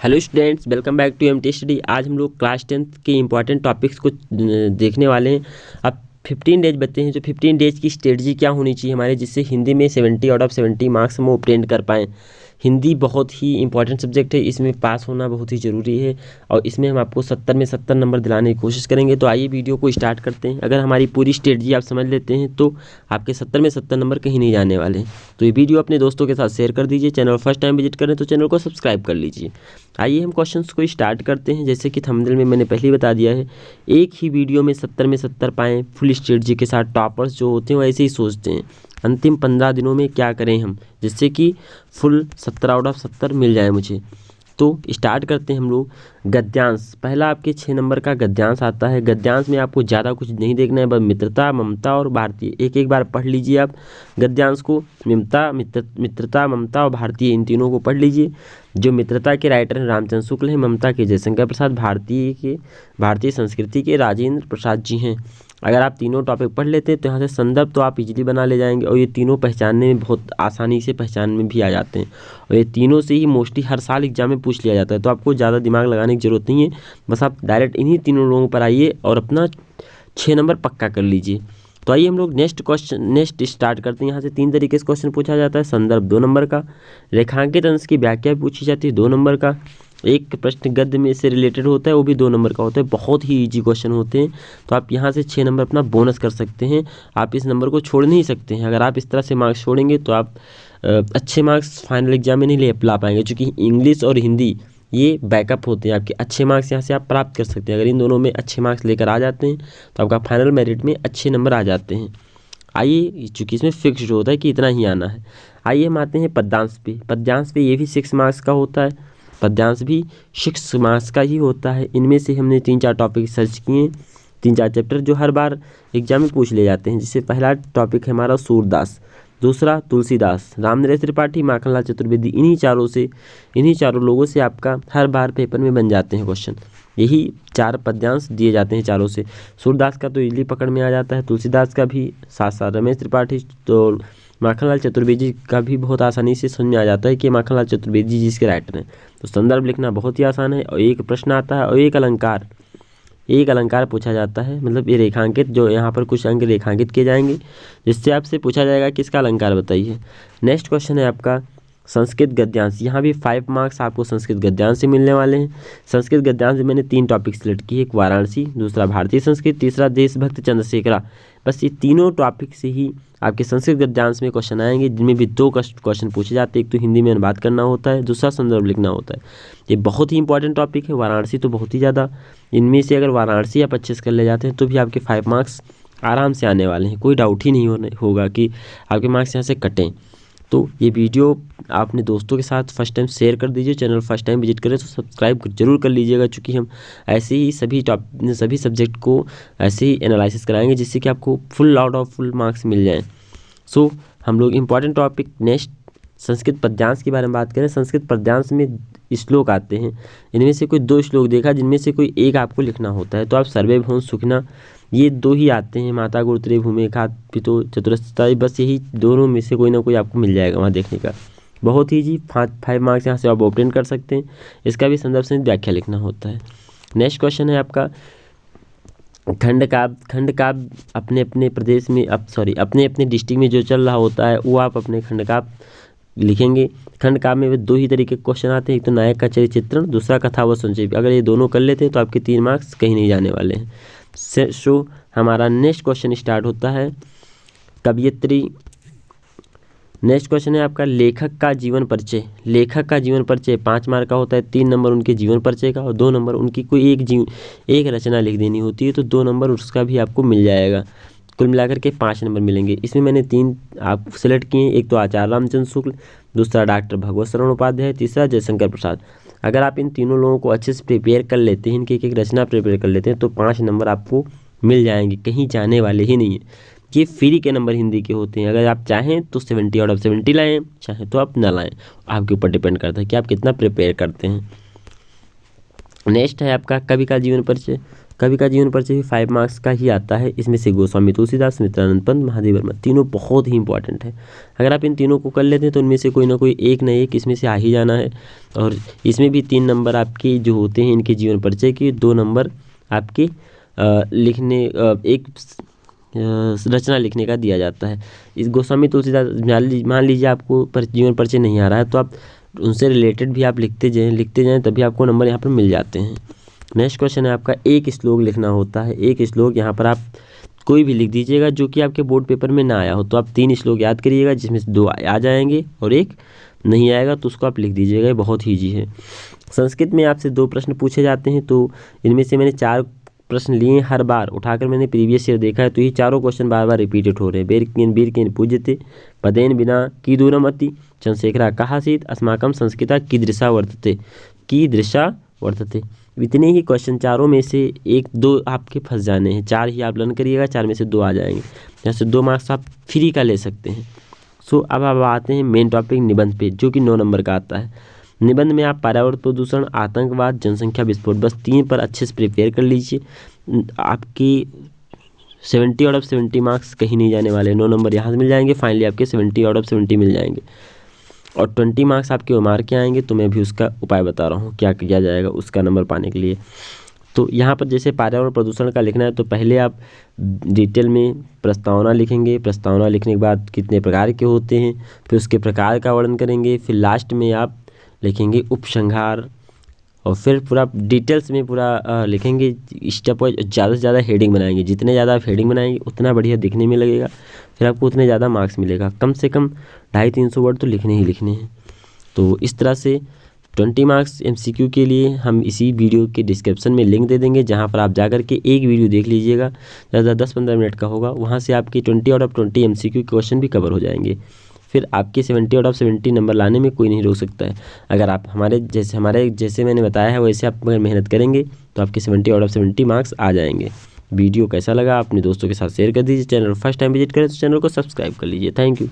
Hello students, welcome back to MT study. आज हम लोग क्लास 10th के इंपॉर्टेंट टॉपिक्स को देखने वाले हैं। अब 15 डेज बचे हैं, जो 15 डेज की स्ट्रेटजी क्या होनी चाहिए हमारे, जिससे हिंदी में 70 आउट ऑफ 70 मार्क्स हम ऑब्टेन कर पाएँ। हिंदी बहुत ही इंपॉर्टेंट सब्जेक्ट है, इसमें पास होना बहुत ही ज़रूरी है और इसमें हम आपको 70 में 70 नंबर दिलाने की कोशिश करेंगे। तो आइए वीडियो को स्टार्ट करते हैं। अगर हमारी पूरी स्ट्रेटजी आप समझ लेते हैं तो आपके 70 में 70 नंबर कहीं नहीं जाने वाले हैं। तो ये वीडियो अपने दोस्तों के साथ शेयर कर दीजिए। चैनल फर्स्ट टाइम विजिट करें तो चैनल को सब्सक्राइब कर लीजिए। आइए हम क्वेश्चंस को स्टार्ट करते हैं। जैसे कि थंबनेल में मैंने पहले ही बता दिया है, एक ही वीडियो में 70 में 70 पाएँ फुल स्ट्रेटजी के साथ। टॉपर्स जो होते हैं वो ऐसे ही सोचते हैं अंतिम 15 दिनों में क्या करें हम, जिससे कि फुल 70 आउट ऑफ 70 मिल जाए मुझे। तो स्टार्ट करते हैं हम लोग। गद्यांश, पहला आपके 6 नंबर का गद्यांश आता है। गद्यांश में आपको ज़्यादा कुछ नहीं देखना है, बस मित्रता, ममता और भारतीय। एक एक बार पढ़ लीजिए आप गद्यांश को। मित्रता, ममता और भारतीय, इन तीनों को पढ़ लीजिए। जो मित्रता के राइटर हैं रामचंद्र शुक्ल हैं, ममता के जयशंकर प्रसाद, भारतीय संस्कृति के राजेंद्र प्रसाद जी हैं। अगर आप तीनों टॉपिक पढ़ लेते हैं तो यहाँ से संदर्भ तो आप इजीली बना ले जाएंगे और ये तीनों पहचानने में बहुत आसानी से पहचान में भी आ जाते हैं। और ये तीनों से ही मोस्टली हर साल एग्जाम में पूछ लिया जाता है, तो आपको ज़्यादा दिमाग लगाने की ज़रूरत नहीं है। बस आप डायरेक्ट इन्हीं तीनों लोगों पर आइए और अपना 6 नंबर पक्का कर लीजिए। तो आइए हम लोग नेक्स्ट स्टार्ट करते हैं। यहाँ से 3 तरीके से क्वेश्चन पूछा जाता है। संदर्भ 2 नंबर का, रेखांकित अंश की व्याख्या पूछी जाती है 2 नंबर का, एक प्रश्न गद्य में से रिलेटेड होता है वो भी 2 नंबर का होता है। बहुत ही इजी क्वेश्चन होते हैं, तो आप यहाँ से 6 नंबर अपना बोनस कर सकते हैं। आप इस नंबर को छोड़ नहीं सकते हैं। अगर आप इस तरह से मार्क्स छोड़ेंगे तो आप अच्छे मार्क्स फाइनल एग्जाम में नहीं ला पाएंगे, क्योंकि इंग्लिश और हिंदी ये बैकअप होते हैं आपके। अच्छे मार्क्स यहाँ से आप प्राप्त कर सकते हैं। अगर इन दोनों में अच्छे मार्क्स लेकर आ जाते हैं तो आपका फाइनल मेरिट में अच्छे नंबर आ जाते हैं। आइए, चूँकि इसमें फिक्स्ड होता है कि इतना ही आना है। आइए हम आते हैं पद्यांश पे। पद्यांश पे ये भी 6 मार्क्स का होता है। पद्यांश भी 6 मार्क्स का ही होता है। इनमें से हमने 3-4 टॉपिक सर्च किए, 3-4 चैप्टर जो हर बार एग्जाम में पूछ ले जाते हैं। जिससे पहला टॉपिक है हमारा सूरदास, दूसरा तुलसीदास, रामनरेश त्रिपाठी, माखनलाल चतुर्वेदी। इन्हीं चारों लोगों से आपका हर बार पेपर में बन जाते हैं क्वेश्चन। यही 4 पद्यांश दिए जाते हैं चारों से। सूरदास का तो इजली पकड़ में आ जाता है, तुलसीदास का भी, साथ साथ रमेश त्रिपाठी, तो माखनलाल चतुर्वेदी का भी बहुत आसानी से समझ में आ जाता है कि माखनलाल चतुर्वेदी जी इसके राइटर हैं। तो संदर्भ लिखना बहुत ही आसान है। और एक प्रश्न आता है और एक अलंकार पूछा जाता है। मतलब ये रेखांकित, जो यहाँ पर कुछ अंक रेखांकित किए जाएंगे, जिससे आपसे पूछा जाएगा कि इसका अलंकार बताइए। नेक्स्ट क्वेश्चन है आपका संस्कृत गद्यांश। यहाँ भी 5 मार्क्स आपको संस्कृत गद्यांश से मिलने वाले हैं। संस्कृत गद्यांश में मैंने 3 टॉपिक सिलेक्ट किए, एक वाराणसी, दूसरा भारतीय संस्कृत, तीसरा देशभक्त चंद्रशेखरा। बस ये तीनों टॉपिक से ही आपके संस्कृत गद्यांश में क्वेश्चन आएंगे, जिनमें भी 2 क्वेश्चन पूछे जाते हैं। एक तो हिंदी में अनुवाद करना होता है, दूसरा संदर्भ लिखना होता है। ये बहुत ही इंपॉर्टेंट टॉपिक है। वाराणसी तो बहुत ही ज़्यादा, इनमें से अगर वाराणसी आप अच्छे से कर ले जाते हैं तो भी आपके 5 मार्क्स आराम से आने वाले हैं। कोई डाउट ही नहीं होगा कि आपके मार्क्स यहाँ से कटें। तो ये वीडियो आप अपने दोस्तों के साथ फर्स्ट टाइम शेयर कर दीजिए। चैनल फर्स्ट टाइम विजिट करें तो सब्सक्राइब जरूर कर लीजिएगा, क्योंकि हम ऐसे ही सभी सब्जेक्ट को ऐसे ही एनालिसिस कराएंगे, जिससे कि आपको full out of full marks मिल जाएँ। सो हम लोग इम्पॉर्टेंट टॉपिक नेक्स्ट संस्कृत पद्यांश के बारे में बात करें। संस्कृत पद्यांश में श्लोक आते हैं। इनमें से कोई 2 श्लोक देखा, जिनमें से कोई एक आपको लिखना होता है। तो आप सर्वे भवन सुखना, ये 2 ही आते हैं। माता गुरुत्रे भूमि खात पितो चतुरस्ता, बस यही दोनों में से कोई ना कोई आपको मिल जाएगा वहाँ देखने का। बहुत ही जी 5 मार्क्स यहाँ से आप ऑब्टेन कर सकते हैं। इसका भी संदर्भ सहित व्याख्या लिखना होता है। नेक्स्ट क्वेश्चन है आपका खंड काव्य अपने अपने प्रदेश में अपने अपने डिस्ट्रिक्ट में जो चल रहा होता है वो आप अपने खंड काव्य लिखेंगे। खंड काव्य में 2 ही तरीके के क्वेश्चन आते हैं, एक तो नायक का चरित्र चित्रण, दूसरा कथा व संक्षेप। अगर ये दोनों कर लेते हैं तो आपके 3 मार्क्स कहीं नहीं जाने वाले हैं। सो हमारा नेक्स्ट क्वेश्चन स्टार्ट होता है कवयित्री। नेक्स्ट क्वेश्चन है आपका लेखक का जीवन परिचय। लेखक का जीवन परिचय 5 मार्क का होता है। 3 नंबर उनके जीवन परिचय का और 2 नंबर उनकी कोई एक रचना लिख देनी होती है, तो 2 नंबर उसका भी आपको मिल जाएगा। कुल मिलाकर के 5 नंबर मिलेंगे। इसमें मैंने 3 आप सेलेक्ट किए, एक तो आचार्य रामचंद्र शुक्ल, दूसरा डॉक्टर भगवत शरण उपाध्याय, तीसरा जयशंकर प्रसाद। अगर आप इन तीनों लोगों को अच्छे से प्रिपेयर कर लेते हैं, इनकी एक रचना प्रिपेयर कर लेते हैं, तो 5 नंबर आपको मिल जाएंगे, कहीं जाने वाले ही नहीं है। ये फ्री के नंबर हिंदी के होते हैं। अगर आप चाहें तो 70 आउट ऑफ 70 लाएँ, चाहें तो आप ना लाएँ, आपके ऊपर डिपेंड करता है कि आप कितना प्रिपेयर करते हैं। नेक्स्ट है आपका कवि का जीवन परिचय। कवि का जीवन परिचय भी 5 मार्क्स का ही आता है। इसमें से गोस्वामी तुलसीदास, सुमित्रानंद पंत, महादेव वर्मा तीनों बहुत ही इंपॉर्टेंट है। अगर आप इन तीनों को कर लेते हैं तो उनमें से कोई ना कोई एक न एक इसमें से आ ही जाना है। और इसमें भी 3 नंबर आपके जो होते हैं इनके जीवन परिचय के, 2 नंबर आपके लिखने एक रचना लिखने का दिया जाता है। इस गोस्वामी तुलसीदास मान लीजिए आपको जीवन परिचय नहीं आ रहा है तो आप उनसे रिलेटेड भी आप लिखते जाएं तभी आपको नंबर यहाँ पर मिल जाते हैं। नेक्स्ट क्वेश्चन है आपका, एक श्लोक लिखना होता है। एक श्लोक यहाँ पर आप कोई भी लिख दीजिएगा जो कि आपके बोर्ड पेपर में ना आया हो। तो आप 3 श्लोक याद करिएगा जिसमें से 2 आ जाएंगे और एक नहीं आएगा तो उसको आप लिख दीजिएगा। ये बहुत ही ईजी है। संस्कृत में आपसे 2 प्रश्न पूछे जाते हैं तो इनमें से मैंने 4 प्रश्न लिए हर बार उठाकर मैंने प्रीवियस ईयर देखा है तो ये चारों क्वेश्चन बार बार रिपीटेड हो रहे हैं। वीर केन पूज्यते पदेन बिना कीदूरम अति चंद्रशेखरा कहासीत अस्माकम संस्कृता कीदृशा वर्तते। इतने ही क्वेश्चन चारों में से 1-2 आपके फंस जाने हैं। 4 ही आप लर्न करिएगा, 4 में से 2 आ जाएंगे। यहाँ से 2 मार्क्स आप फ्री का ले सकते हैं। अब आप आते हैं मेन टॉपिक निबंध पे, जो कि 9 नंबर का आता है। निबंध में आप पर्यावरण प्रदूषण, आतंकवाद, जनसंख्या विस्फोट, बस 3 पर अच्छे से प्रिपेयर कर लीजिए। आपकी 70 आउट ऑफ 70 मार्क्स कहीं नहीं जाने वाले। 9 नंबर यहाँ से मिल जाएंगे, फाइनली आपके 70 आउट ऑफ 70 मिल जाएंगे और 20 मार्क्स आपके मार्क के आएंगे। तो मैं भी उसका उपाय बता रहा हूँ क्या किया जाएगा उसका नंबर पाने के लिए। तो यहाँ पर जैसे पर्यावरण प्रदूषण का लिखना है तो पहले आप डिटेल में प्रस्तावना लिखेंगे। प्रस्तावना लिखने के बाद कितने प्रकार के होते हैं, फिर उसके प्रकार का वर्णन करेंगे। फिर लास्ट में आप लिखेंगे उपसंहार और फिर पूरा डिटेल्स में पूरा लिखेंगे स्टेप वाइज। ज़्यादा से ज़्यादा हेडिंग बनाएंगे। जितने ज़्यादा आप हेडिंग बनाएंगे उतना बढ़िया दिखने में लगेगा, फिर आपको उतने ज़्यादा मार्क्स मिलेगा। कम से कम 250-300 वर्ड तो लिखने ही लिखने हैं। तो इस तरह से 20 मार्क्स MCQ के लिए हम इसी वीडियो के डिस्क्रिप्शन में लिंक दे देंगे, जहां पर आप जाकर के एक वीडियो देख लीजिएगा, ज़्यादा 10-15 मिनट का होगा। वहां से आपके 20 आउट ऑफ 20 MCQ क्वेश्चन भी कवर हो जाएंगे। फिर आपके 70 आउट ऑफ 70 नंबर लाने में कोई नहीं रोक सकता है। अगर आप हमारे जैसे मैंने बताया है वैसे आप अगर मेहनत करेंगे तो आपके 70 आउट ऑफ 70 मार्क्स आ जाएंगे। वीडियो कैसा लगा अपने दोस्तों के साथ शेयर कर दीजिए। चैनल फर्स्ट टाइम विजिट करें तो चैनल को सब्सक्राइब कर लीजिए। Thank you.